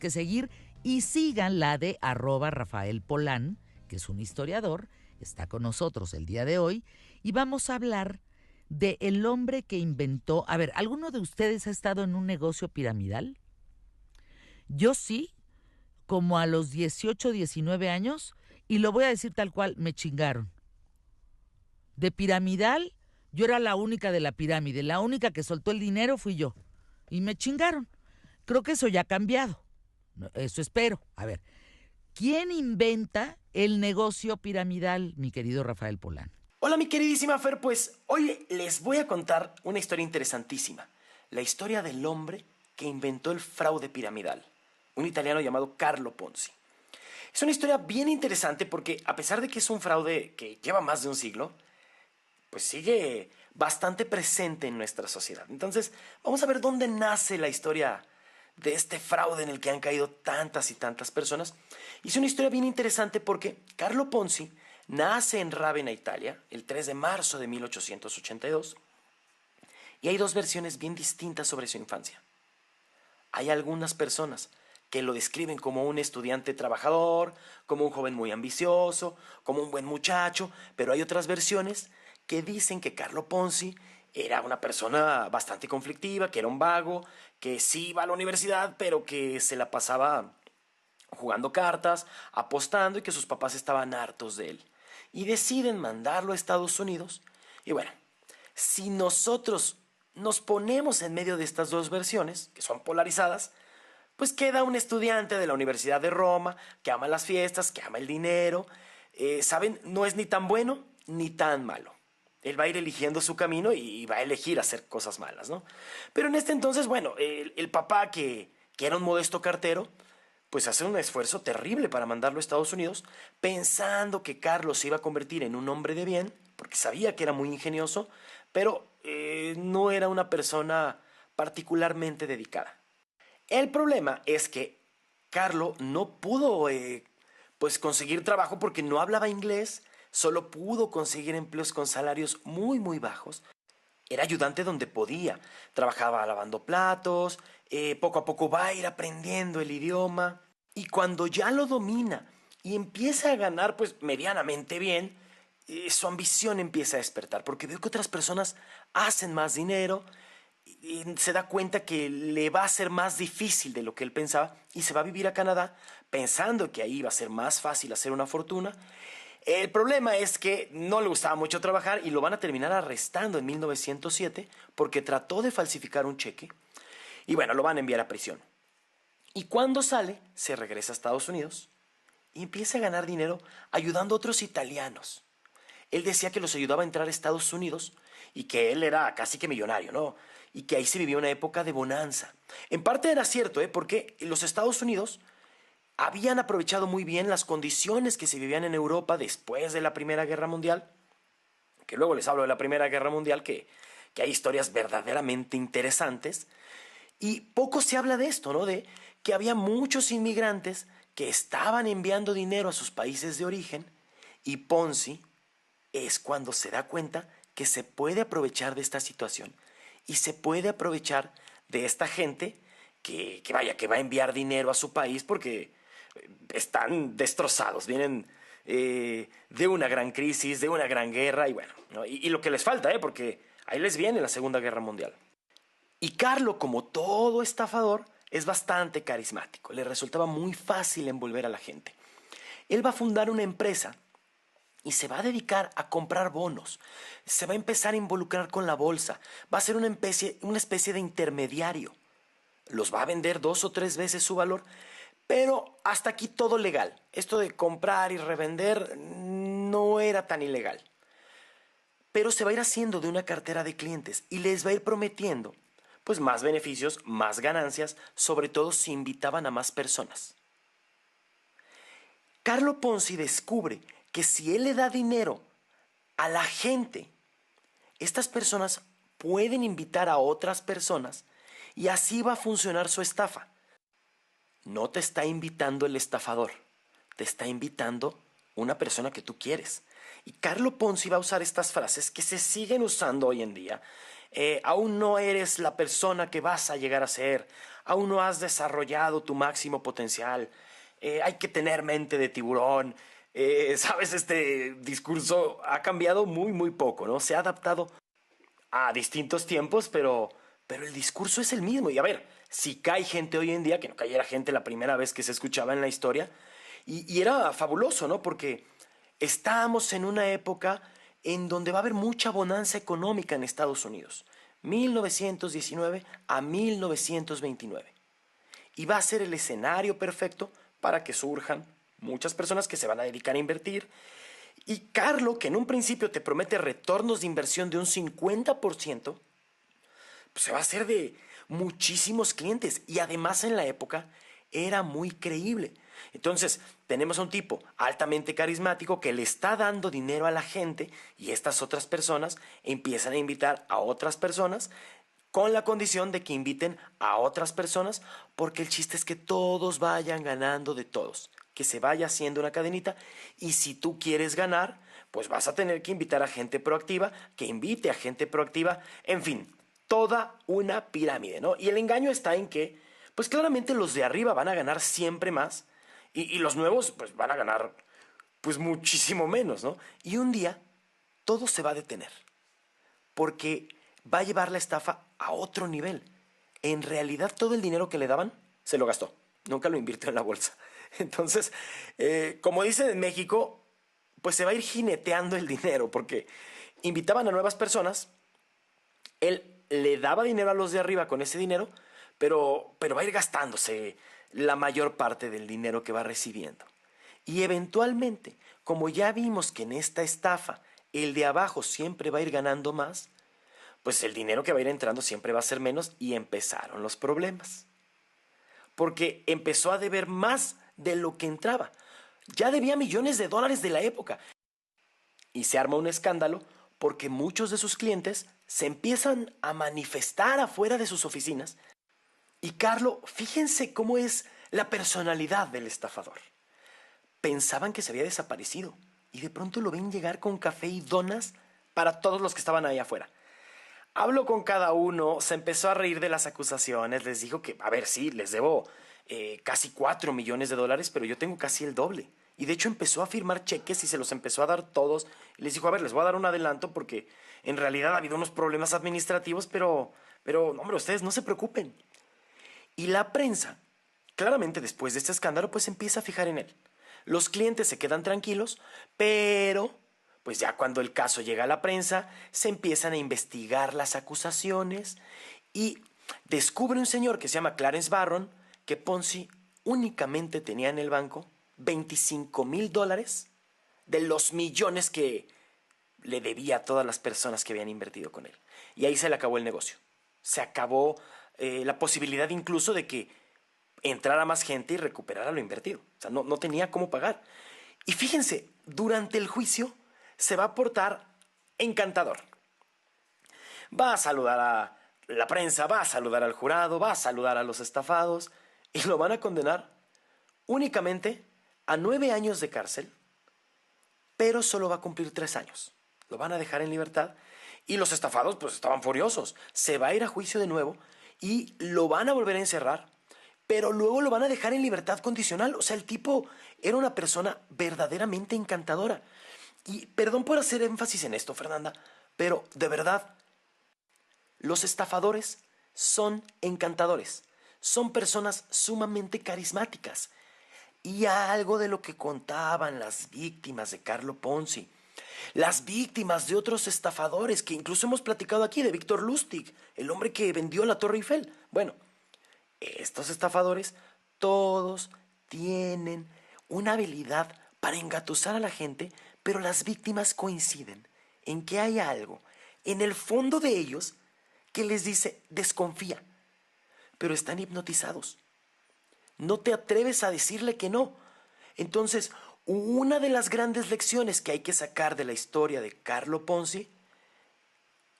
que seguir y sigan la de @RafaelPolán, que es un historiador, está con nosotros el día de hoy, y vamos a hablar de el hombre que inventó... A ver, ¿alguno de ustedes ha estado en un negocio piramidal? Yo sí, como a los 18, 19 años, y lo voy a decir tal cual, me chingaron. De piramidal, yo era la única de la pirámide, la única que soltó el dinero fui yo, y me chingaron. Creo que eso ya ha cambiado, eso espero. A ver, ¿quién inventa el negocio piramidal, mi querido Rafael Polán? Hola mi queridísima Fer, pues hoy les voy a contar una historia interesantísima. La historia del hombre que inventó el fraude piramidal, un italiano llamado Carlo Ponzi. Es una historia bien interesante porque a pesar de que es un fraude que lleva más de un siglo, pues sigue bastante presente en nuestra sociedad. Entonces, vamos a ver dónde nace la historia de este fraude en el que han caído tantas y tantas personas. Y es una historia bien interesante porque Carlo Ponzi nace en Rávena, Italia, el 3 de marzo de 1882, y hay dos versiones bien distintas sobre su infancia. Hay algunas personas que lo describen como un estudiante trabajador, como un joven muy ambicioso, como un buen muchacho, pero hay otras versiones que dicen que Carlo Ponzi era una persona bastante conflictiva, que era un vago, que sí iba a la universidad, pero que se la pasaba jugando cartas, apostando y que sus papás estaban hartos de él. Y deciden mandarlo a Estados Unidos. Y bueno, si nosotros nos ponemos en medio de estas dos versiones, que son polarizadas, pues queda un estudiante de la Universidad de Roma que ama las fiestas, que ama el dinero. ¿Saben? No es ni tan bueno ni tan malo. Él va a ir eligiendo su camino y va a elegir hacer cosas malas, ¿no? Pero en este entonces, bueno, el papá que era un modesto cartero, pues hace un esfuerzo terrible para mandarlo a Estados Unidos, pensando que Carlos se iba a convertir en un hombre de bien, porque sabía que era muy ingenioso, pero no era una persona particularmente dedicada. El problema es que Carlo no pudo pues conseguir trabajo porque no hablaba inglés, solo pudo conseguir empleos con salarios muy bajos. Era ayudante donde podía, trabajaba lavando platos, poco a poco va a ir aprendiendo el idioma y cuando ya lo domina y empieza a ganar pues medianamente bien, su ambición empieza a despertar porque veo que otras personas hacen más dinero y se da cuenta que le va a ser más difícil de lo que él pensaba y se va a vivir a Canadá pensando que ahí va a ser más fácil hacer una fortuna. El problema es que no le gustaba mucho trabajar y lo van a terminar arrestando en 1907 porque trató de falsificar un cheque y bueno, lo van a enviar a prisión. Y cuando sale, se regresa a Estados Unidos y empieza a ganar dinero ayudando a otros italianos. Él decía que los ayudaba a entrar a Estados Unidos y que él era casi que millonario, ¿no? Y que ahí se vivía una época de bonanza. En parte era cierto, porque los Estados Unidos habían aprovechado muy bien las condiciones que se vivían en Europa después de la Primera Guerra Mundial, que luego les hablo de la Primera Guerra Mundial, que hay historias verdaderamente interesantes, y poco se habla de esto, ¿no? De que había muchos inmigrantes que estaban enviando dinero a sus países de origen, y Ponzi es cuando se da cuenta que se puede aprovechar de esta situación y se puede aprovechar de esta gente que va a enviar dinero a su país porque están destrozados, vienen de una gran crisis, de una gran guerra y bueno, ¿no? Y lo que les falta, porque ahí les viene la Segunda Guerra Mundial. Y Carlo, como todo estafador, es bastante carismático, le resultaba muy fácil envolver a la gente. Él va a fundar una empresa y se va a dedicar a comprar bonos. Se va a empezar a involucrar con la bolsa. Va a ser una especie de intermediario. Los va a vender 2 o 3 veces su valor. Pero hasta aquí todo legal. Esto de comprar y revender no era tan ilegal. Pero se va a ir haciendo de una cartera de clientes y les va a ir prometiendo pues más beneficios, más ganancias, sobre todo si invitaban a más personas. Carlo Ponzi descubre que si él le da dinero a la gente, estas personas pueden invitar a otras personas y así va a funcionar su estafa. No te está invitando el estafador, te está invitando una persona que tú quieres. Y Carlo Ponzi va a usar estas frases que se siguen usando hoy en día. Aún no eres la persona que vas a llegar a ser, aún no has desarrollado tu máximo potencial, hay que tener mente de tiburón. Sabes, este discurso ha cambiado muy, muy poco, ¿no? Se ha adaptado a distintos tiempos, pero el discurso es el mismo. Y a ver, si cae gente hoy en día, que no cayera gente la primera vez que se escuchaba en la historia, y era fabuloso, ¿no? Porque estamos en una época en donde va a haber mucha bonanza económica en Estados Unidos. 1919 a 1929. Y va a ser el escenario perfecto para que surjan muchas personas que se van a dedicar a invertir. Y Carlo, que en un principio te promete retornos de inversión de un 50%, pues se va a hacer de muchísimos clientes. Y además en la época era muy creíble. Entonces, tenemos a un tipo altamente carismático que le está dando dinero a la gente y estas otras personas empiezan a invitar a otras personas con la condición de que inviten a otras personas, porque el chiste es que todos vayan ganando de todos, que se vaya haciendo una cadenita, y si tú quieres ganar, pues vas a tener que invitar a gente proactiva, que invite a gente proactiva, en fin, toda una pirámide, ¿no? Y el engaño está en que, pues claramente los de arriba van a ganar siempre más, y los nuevos, pues van a ganar, pues muchísimo menos, ¿no? Y un día, todo se va a detener porque va a llevar la estafa a otro nivel. En realidad todo el dinero que le daban se lo gastó, nunca lo invirtió en la bolsa. Entonces, como dicen en México, pues se va a ir jineteando el dinero porque invitaban a nuevas personas, él le daba dinero a los de arriba con ese dinero, pero va a ir gastándose la mayor parte del dinero que va recibiendo. Y eventualmente, como ya vimos que en esta estafa el de abajo siempre va a ir ganando más, pues el dinero que va a ir entrando siempre va a ser menos y empezaron los problemas. Porque empezó a deber más de lo que entraba. Ya debía millones de dólares de la época. Y se arma un escándalo porque muchos de sus clientes se empiezan a manifestar afuera de sus oficinas. Y Carlo, fíjense cómo es la personalidad del estafador. Pensaban que se había desaparecido y de pronto lo ven llegar con café y donas para todos los que estaban ahí afuera. Habló con cada uno, se empezó a reír de las acusaciones, les dijo que, a ver, sí, les debo casi 4 millones de dólares, pero yo tengo casi el doble. Y de hecho empezó a firmar cheques y se los empezó a dar todos. Y les dijo, a ver, les voy a dar un adelanto porque en realidad ha habido unos problemas administrativos, pero, no, hombre, ustedes no se preocupen. Y la prensa, claramente después de este escándalo, pues empieza a fijar en él. Los clientes se quedan tranquilos, pero pues ya cuando el caso llega a la prensa, se empiezan a investigar las acusaciones y descubre un señor que se llama Clarence Barron que Ponzi únicamente tenía en el banco $25,000 de los millones que le debía a todas las personas que habían invertido con él. Y ahí se le acabó el negocio. Se acabó la posibilidad incluso de que entrara más gente y recuperara lo invertido. O sea, no tenía cómo pagar. Y fíjense, durante el juicio se va a portar encantador. Va a saludar a la prensa, va a saludar al jurado, va a saludar a los estafados y lo van a condenar únicamente a 9 años de cárcel, pero solo va a cumplir 3 años. Lo van a dejar en libertad y los estafados pues estaban furiosos. Se va a ir a juicio de nuevo y lo van a volver a encerrar, pero luego lo van a dejar en libertad condicional. O sea, el tipo era una persona verdaderamente encantadora. Y perdón por hacer énfasis en esto, Fernanda, pero de verdad, los estafadores son encantadores. Son personas sumamente carismáticas. Y algo de lo que contaban las víctimas de Carlo Ponzi, las víctimas de otros estafadores que incluso hemos platicado aquí, de Víctor Lustig, el hombre que vendió la Torre Eiffel. Bueno, estos estafadores todos tienen una habilidad para engatusar a la gente, pero las víctimas coinciden en que hay algo en el fondo de ellos que les dice desconfía, pero están hipnotizados. No te atreves a decirle que no. Entonces, una de las grandes lecciones que hay que sacar de la historia de Carlo Ponzi,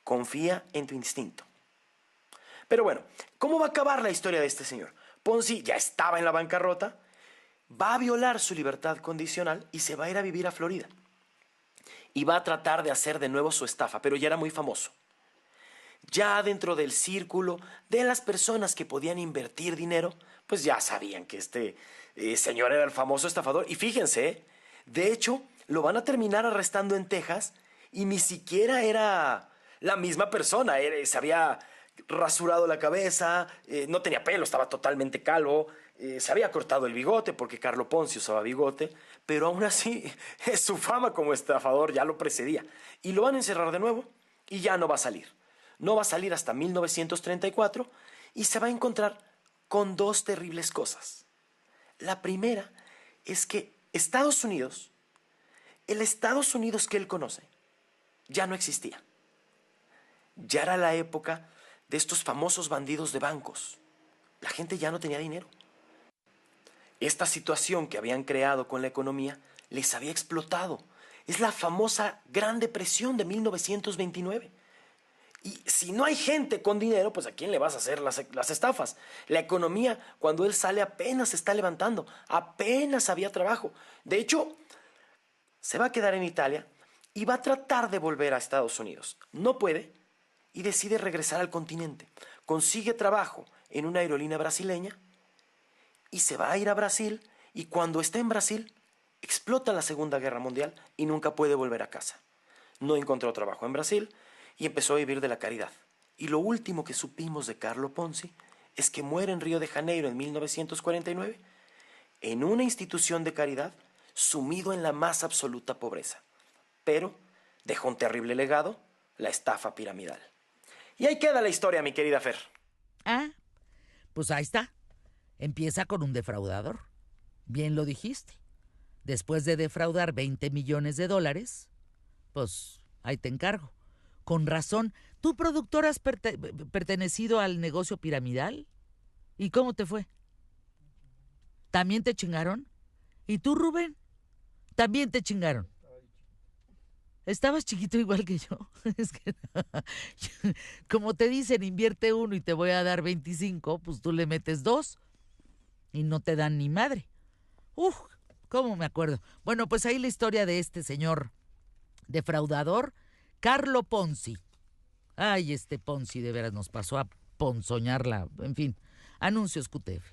confía en tu instinto. Pero bueno, ¿cómo va a acabar la historia de este señor? Ponzi ya estaba en la bancarrota, va a violar su libertad condicional y se va a ir a vivir a Florida. Y va a tratar de hacer de nuevo su estafa, pero ya era muy famoso. Ya dentro del círculo de las personas que podían invertir dinero, pues ya sabían que este señor era el famoso estafador. Y fíjense, de hecho, lo van a terminar arrestando en Texas y ni siquiera era la misma persona. Se había rasurado la cabeza, no tenía pelo, estaba totalmente calvo, se había cortado el bigote porque Carlo Ponzi usaba bigote, pero aún así su fama como estafador ya lo precedía. Y lo van a encerrar de nuevo y ya no va a salir. No va a salir hasta 1934 y se va a encontrar con dos terribles cosas. La primera es que Estados Unidos, el Estados Unidos que él conoce, ya no existía. Ya era la época de estos famosos bandidos de bancos. La gente ya no tenía dinero. Esta situación que habían creado con la economía les había explotado. Es la famosa Gran Depresión de 1929. Y si no hay gente con dinero, pues ¿a quién le vas a hacer las estafas? La economía, cuando él sale, apenas se está levantando. Apenas había trabajo. De hecho, se va a quedar en Italia y va a tratar de volver a Estados Unidos. No puede y decide regresar al continente. Consigue trabajo en una aerolínea brasileña y se va a ir a Brasil, y cuando está en Brasil explota la Segunda Guerra Mundial y nunca puede volver a casa. No encontró trabajo en Brasil y empezó a vivir de la caridad. Y lo último que supimos de Carlo Ponzi es que muere en Río de Janeiro en 1949 en una institución de caridad, sumido en la más absoluta pobreza. Pero dejó un terrible legado: la estafa piramidal. Y ahí queda la historia, mi querida Fer. Ah, pues ahí está. Empieza con un defraudador. Bien lo dijiste. Después de defraudar 20 millones de dólares, pues ahí te encargo. Con razón, ¿tú, productor, has pertenecido al negocio piramidal? ¿Y cómo te fue? ¿También te chingaron? ¿Y tú, Rubén? También te chingaron. Estabas chiquito igual que yo. Es que, como te dicen, invierte 1 y te voy a dar 25, pues tú le metes 2 y no te dan ni madre. Uf, ¿cómo me acuerdo? Bueno, pues ahí la historia de este señor defraudador, Carlo Ponzi. Ay, este Ponzi de veras nos pasó a ponzoñarla. En fin, anuncios QTF.